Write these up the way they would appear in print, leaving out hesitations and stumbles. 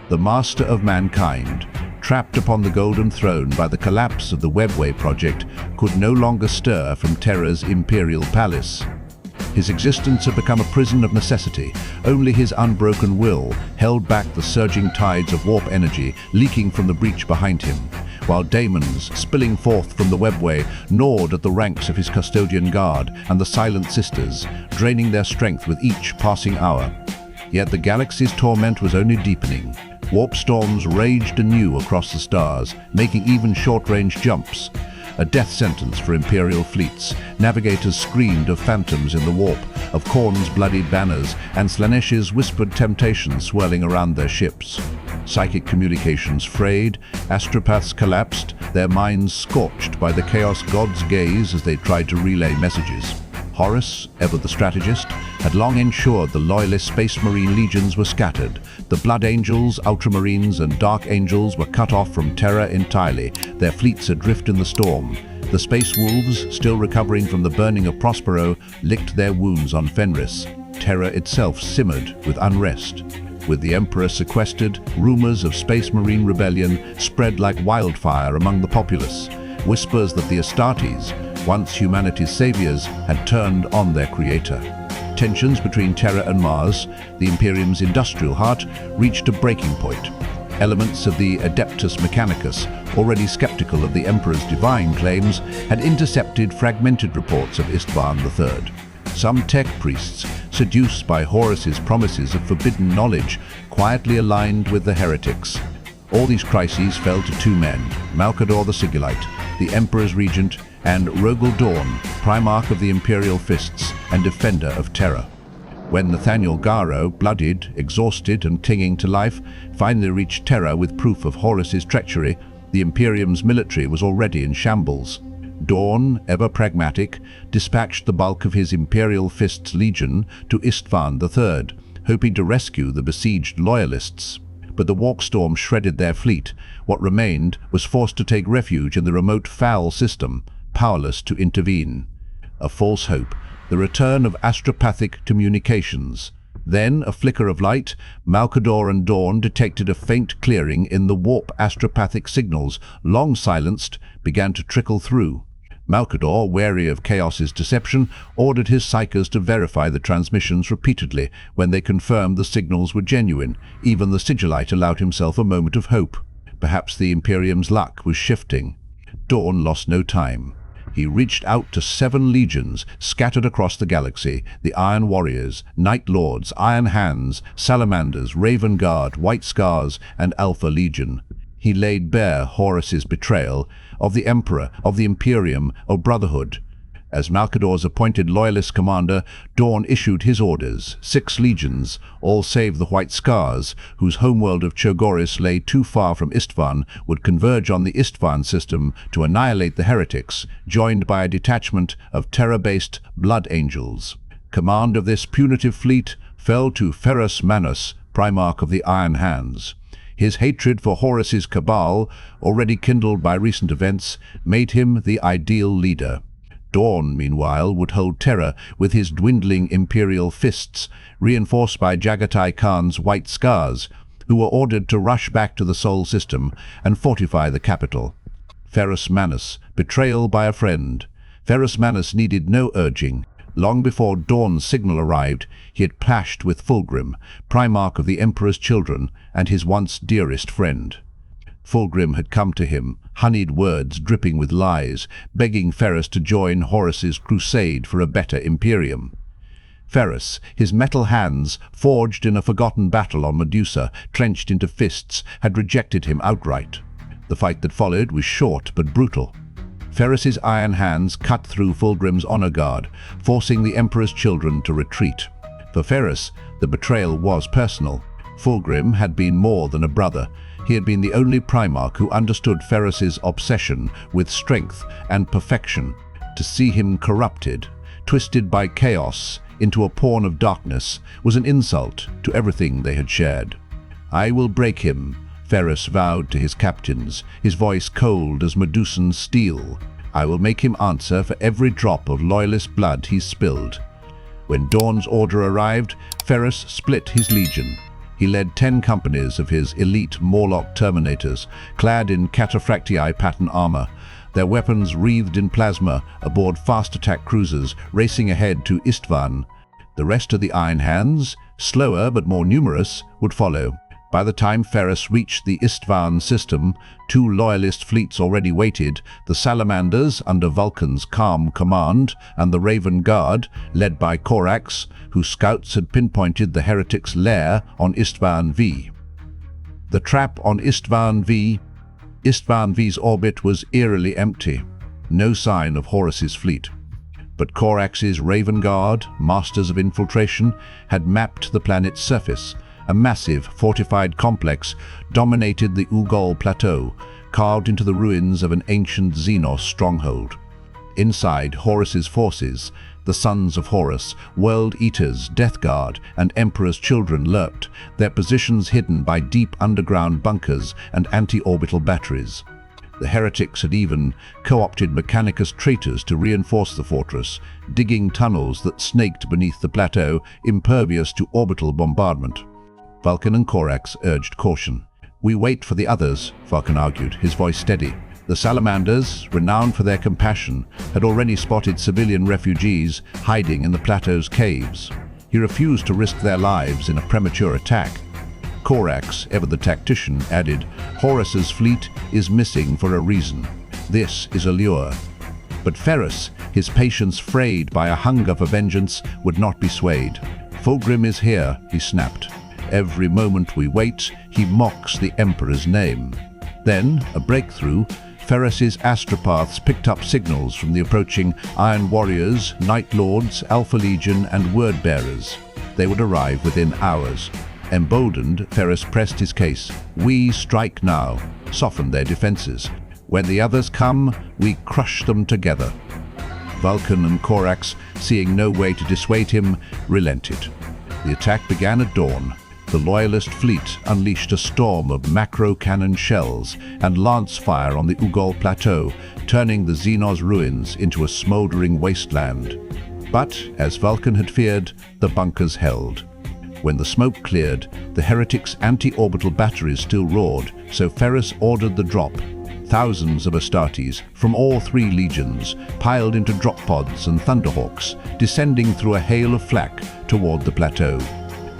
the master of mankind, trapped upon the Golden Throne by the collapse of the Webway project, could no longer stir from Terra's imperial palace. His existence had become a prison of necessity. Only his unbroken will held back the surging tides of warp energy leaking from the breach behind him, while daemons, spilling forth from the webway, gnawed at the ranks of his custodian guard and the silent sisters, draining their strength with each passing hour. Yet the galaxy's torment was only deepening. Warp storms raged anew across the stars, making even short-range jumps. A death sentence for Imperial fleets. Navigators screamed of phantoms in the warp, of Khorne's bloodied banners, and Slaaneish's whispered temptations swirling around their ships. Psychic communications frayed, astropaths collapsed, their minds scorched by the Chaos God's gaze as they tried to relay messages. Horus, ever the strategist, had long ensured the loyalist Space Marine legions were scattered. The Blood Angels, Ultramarines, and Dark Angels were cut off from Terra entirely, their fleets adrift in the storm. The Space Wolves, still recovering from the burning of Prospero, licked their wounds on Fenris. Terra itself simmered with unrest. With the Emperor sequestered, rumors of Space Marine rebellion spread like wildfire among the populace. Whispers that the Astartes, once humanity's saviors, had turned on their creator. Tensions between Terra and Mars, the Imperium's industrial heart, reached a breaking point. Elements of the Adeptus Mechanicus, already skeptical of the Emperor's divine claims, had intercepted fragmented reports of Istvan III. Some tech priests, seduced by Horus's promises of forbidden knowledge, quietly aligned with the heretics. All these crises fell to two men, Malcador the Sigillite, the Emperor's regent, and Rogal Dorn, Primarch of the Imperial Fists and defender of Terra. When Nathaniel Garo, bloodied, exhausted, and clinging to life, finally reached Terra with proof of Horus's treachery, the Imperium's military was already in shambles. Dorn, ever pragmatic, dispatched the bulk of his Imperial Fists legion to Istvan III, hoping to rescue the besieged loyalists. But the walkstorm shredded their fleet. What remained was forced to take refuge in the remote Foul system, powerless to intervene. A false hope, the return of astropathic communications. Then, a flicker of light, Malcador and Dorn detected a faint clearing in the warp astropathic signals, long silenced, began to trickle through. Malcador, wary of Chaos's deception, ordered his psychers to verify the transmissions repeatedly. When they confirmed the signals were genuine, even the Sigillite allowed himself a moment of hope. Perhaps the Imperium's luck was shifting. Dorn lost no time. He reached out to 7 legions scattered across the galaxy, the Iron Warriors, Night Lords, Iron Hands, Salamanders, Raven Guard, White Scars, and Alpha Legion. He laid bare Horus's betrayal of the Emperor, of the Imperium, of Brotherhood. As Malcador's appointed loyalist commander, Dorn issued his orders. 6 legions, all save the White Scars, whose homeworld of Chogoris lay too far from Istvan, would converge on the Istvan system to annihilate the heretics, joined by a detachment of Terra-based Blood Angels. Command of this punitive fleet fell to Ferrus Manus, Primarch of the Iron Hands. His hatred for Horus's cabal, already kindled by recent events, made him the ideal leader. Dorn, meanwhile, would hold Terra with his dwindling Imperial Fists, reinforced by Jagatai Khan's White Scars, who were ordered to rush back to the Sol system and fortify the capital. Ferrus Manus, betrayal by a friend. Ferrus Manus needed no urging. Long before Dorn's signal arrived, he had clashed with Fulgrim, Primarch of the Emperor's children, and his once dearest friend. Fulgrim had come to him, honeyed words dripping with lies, begging Ferrus to join Horus's crusade for a better Imperium. Ferrus, his metal hands, forged in a forgotten battle on Medusa, trenched into fists, had rejected him outright. The fight that followed was short but brutal. Ferrus's iron hands cut through Fulgrim's honor guard, forcing the Emperor's children to retreat. For Ferrus, the betrayal was personal. Fulgrim had been more than a brother. He had been the only Primarch who understood Ferrus's obsession with strength and perfection. To see him corrupted, twisted by chaos into a pawn of darkness, was an insult to everything they had shared. "I will break him," Ferrus vowed to his captains, his voice cold as Medusan steel. "I will make him answer for every drop of loyalist blood he's spilled." When Dorn's order arrived, Ferrus split his legion. He led 10 companies of his elite Morlock Terminators, clad in cataphractii pattern armor, their weapons wreathed in plasma aboard fast attack cruisers racing ahead to Istvan. The rest of the Iron Hands, slower but more numerous, would follow. By the time Ferrus reached the Istvan system, 2 loyalist fleets already waited, the Salamanders under Vulcan's calm command, and the Raven Guard, led by Corax, whose scouts had pinpointed the heretics' lair on Istvan V. The trap on Istvan V. Istvan V's orbit was eerily empty. No sign of Horus's fleet. But Corax's Raven Guard, masters of infiltration, had mapped the planet's surface. A massive, fortified complex dominated the Ugol Plateau, carved into the ruins of an ancient Xenos stronghold. Inside, Horus's forces, the Sons of Horus, World Eaters, Death Guard, and Emperor's children lurked, their positions hidden by deep underground bunkers and anti-orbital batteries. The heretics had even co-opted Mechanicus traitors to reinforce the fortress, digging tunnels that snaked beneath the plateau, impervious to orbital bombardment. Vulcan and Corax urged caution. "We wait for the others," Vulcan argued, his voice steady. The Salamanders, renowned for their compassion, had already spotted civilian refugees hiding in the plateau's caves. He refused to risk their lives in a premature attack. Corax, ever the tactician, added, "Horus's fleet is missing for a reason. This is a lure." But Ferrus, his patience frayed by a hunger for vengeance, would not be swayed. "Fulgrim is here," he snapped. "Every moment we wait, he mocks the Emperor's name." Then, a breakthrough, Ferrus's astropaths picked up signals from the approaching Iron Warriors, Night Lords, Alpha Legion, and Word-Bearers. They would arrive within hours. Emboldened, Ferrus pressed his case. "We strike now," softened their defenses. "When the others come, we crush them together." Vulcan and Corax, seeing no way to dissuade him, relented. The attack began at dawn. The Loyalist fleet unleashed a storm of macro-cannon shells and lance fire on the Ugol Plateau, turning the Xenos ruins into a smoldering wasteland. But, as Vulcan had feared, the bunkers held. When the smoke cleared, the heretics' anti-orbital batteries still roared, so Ferrus ordered the drop. Thousands of Astartes from all 3 legions piled into drop pods and thunderhawks, descending through a hail of flak toward the plateau.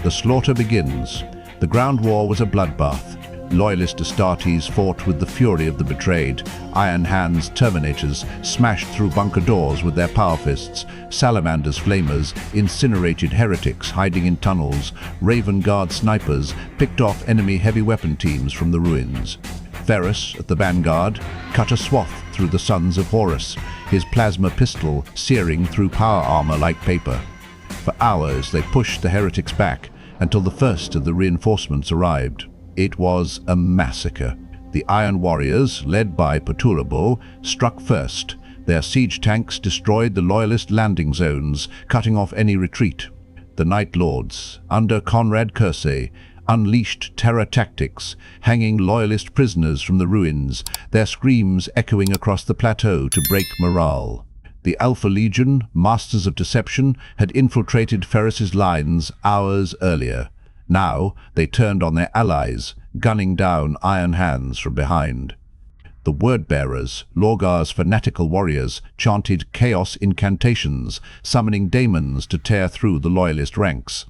The slaughter begins. The ground war was a bloodbath. Loyalist Astartes fought with the fury of the betrayed. Iron Hands Terminators smashed through bunker doors with their power fists. Salamanders Flamers incinerated heretics hiding in tunnels. Raven Guard snipers picked off enemy heavy weapon teams from the ruins. Ferrus, at the vanguard, cut a swath through the Sons of Horus, his plasma pistol searing through power armor like paper. For hours they pushed the heretics back until the first of the reinforcements arrived. It was a massacre. The Iron Warriors, led by Perturabo, struck first. Their siege tanks destroyed the Loyalist landing zones, cutting off any retreat. The Night Lords, under Conrad Cursey, unleashed terror tactics, hanging Loyalist prisoners from the ruins, their screams echoing across the plateau to break morale. The Alpha Legion, masters of deception, had infiltrated Ferrus's lines hours earlier. Now they turned on their allies, gunning down Iron Hands from behind. The Word-Bearers, Lorgar's fanatical warriors, chanted chaos incantations, summoning daemons to tear through the Loyalist ranks.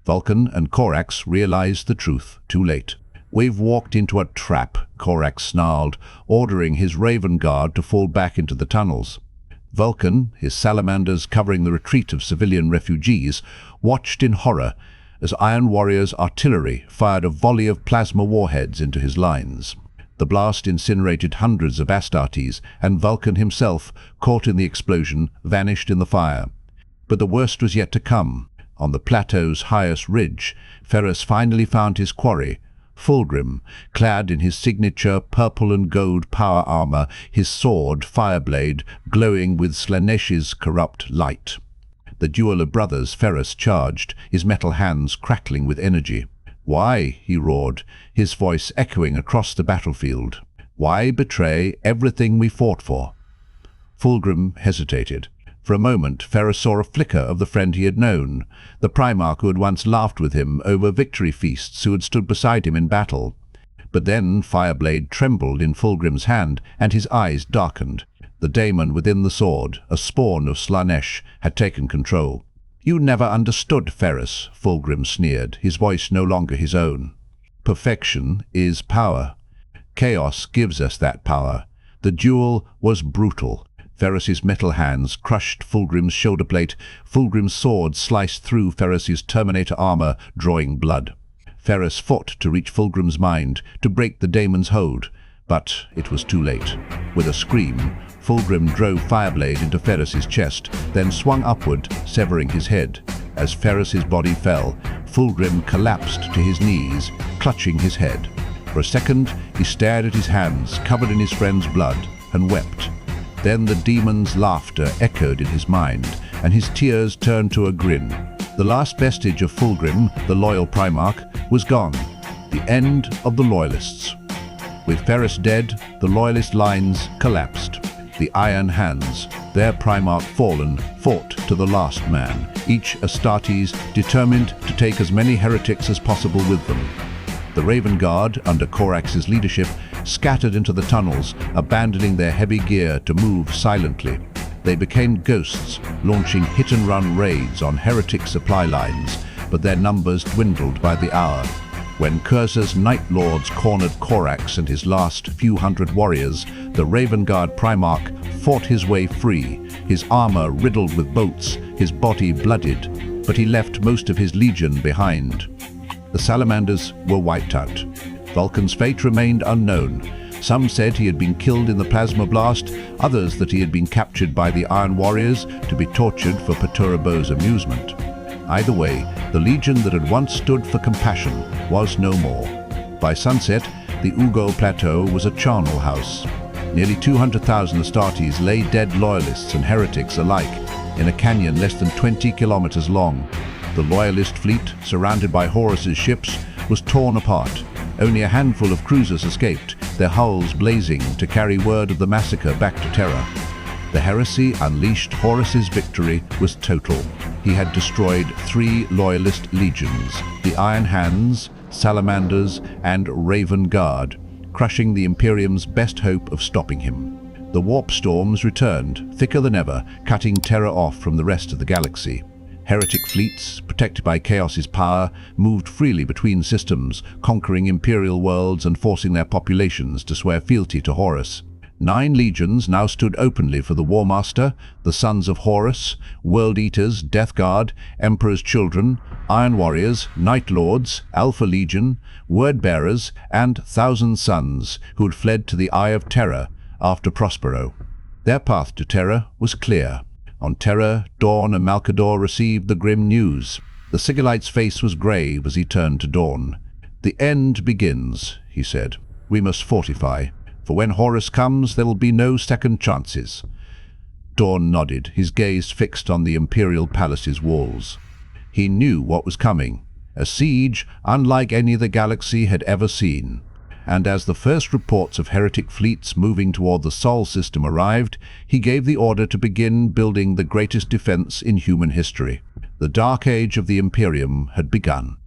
Vulcan and Corax realized the truth too late. "We've walked into a trap," Corax snarled, ordering his Raven Guard to fall back into the tunnels. Vulcan, his salamanders covering the retreat of civilian refugees, watched in horror as Iron Warriors' artillery fired a volley of plasma warheads into his lines. The blast incinerated hundreds of Astartes, and Vulcan himself, caught in the explosion, vanished in the fire. But the worst was yet to come. On the plateau's highest ridge, Ferrus finally found his quarry, Fulgrim, clad in his signature purple and gold power armor, his sword, Fireblade, glowing with Slanesh's corrupt light. The duel of brothers Ferrus charged, his metal hands crackling with energy. "Why?" he roared, his voice echoing across the battlefield. "Why betray everything we fought for?" Fulgrim hesitated. For a moment, Ferrus saw a flicker of the friend he had known, the Primarch who had once laughed with him over victory feasts, who had stood beside him in battle. But then Fireblade trembled in Fulgrim's hand, and his eyes darkened. The daemon within the sword, a spawn of Slaanesh, had taken control. "You never understood, Ferrus," Fulgrim sneered, his voice no longer his own. "Perfection is power. Chaos gives us that power." The duel was brutal. Ferrus's metal hands crushed Fulgrim's shoulder plate. Fulgrim's sword sliced through Ferrus's Terminator armor, drawing blood. Ferrus fought to reach Fulgrim's mind, to break the daemon's hold, but it was too late. With a scream, Fulgrim drove Fireblade into Ferrus's chest, then swung upward, severing his head. As Ferrus's body fell, Fulgrim collapsed to his knees, clutching his head. For a second, he stared at his hands, covered in his friend's blood, and wept. Then the demon's laughter echoed in his mind, and his tears turned to a grin. The last vestige of Fulgrim, the loyal Primarch, was gone. The end of the Loyalists. With Ferrus dead, the Loyalist lines collapsed. The Iron Hands, their Primarch fallen, fought to the last man, each Astartes determined to take as many heretics as possible with them. The Raven Guard, under Corax's leadership, scattered into the tunnels, abandoning their heavy gear to move silently. They became ghosts, launching hit-and-run raids on heretic supply lines, but their numbers dwindled by the hour. When Cursa's Night Lords cornered Corax and his last few hundred warriors, the Raven Guard Primarch fought his way free, his armor riddled with bolts, his body bloodied, but he left most of his legion behind. The Salamanders were wiped out. Vulcan's fate remained unknown. Some said he had been killed in the plasma blast, others that he had been captured by the Iron Warriors to be tortured for Perturbo's amusement. Either way, the legion that had once stood for compassion was no more. By sunset, the Ugo Plateau was a charnel house. Nearly 200,000 Astartes lay dead loyalists and heretics alike in a canyon less than 20 kilometers long. The Loyalist fleet, surrounded by Horus's ships, was torn apart. Only a handful of cruisers escaped, their hulls blazing to carry word of the massacre back to Terra. The heresy unleashed Horus's victory was total. He had destroyed 3 Loyalist legions, the Iron Hands, Salamanders, and Raven Guard, crushing the Imperium's best hope of stopping him. The warp storms returned, thicker than ever, cutting Terra off from the rest of the galaxy. Heretic fleets, protected by Chaos's power, moved freely between systems, conquering imperial worlds and forcing their populations to swear fealty to Horus. 9 legions now stood openly for the War Master, the Sons of Horus, World Eaters, Death Guard, Emperor's Children, Iron Warriors, Night Lords, Alpha Legion, Word Bearers, and Thousand Sons, who had fled to the Eye of Terror after Prospero. Their path to Terra was clear. On Terra, Dorn and Malcador received the grim news. The Sigillite's face was grave as he turned to Dorn. "The end begins," he said. "We must fortify. For when Horus comes, there will be no second chances." Dorn nodded, his gaze fixed on the Imperial Palace's walls. He knew what was coming, a siege unlike any the galaxy had ever seen. And as the first reports of heretic fleets moving toward the Sol system arrived, he gave the order to begin building the greatest defense in human history. The Dark Age of the Imperium had begun.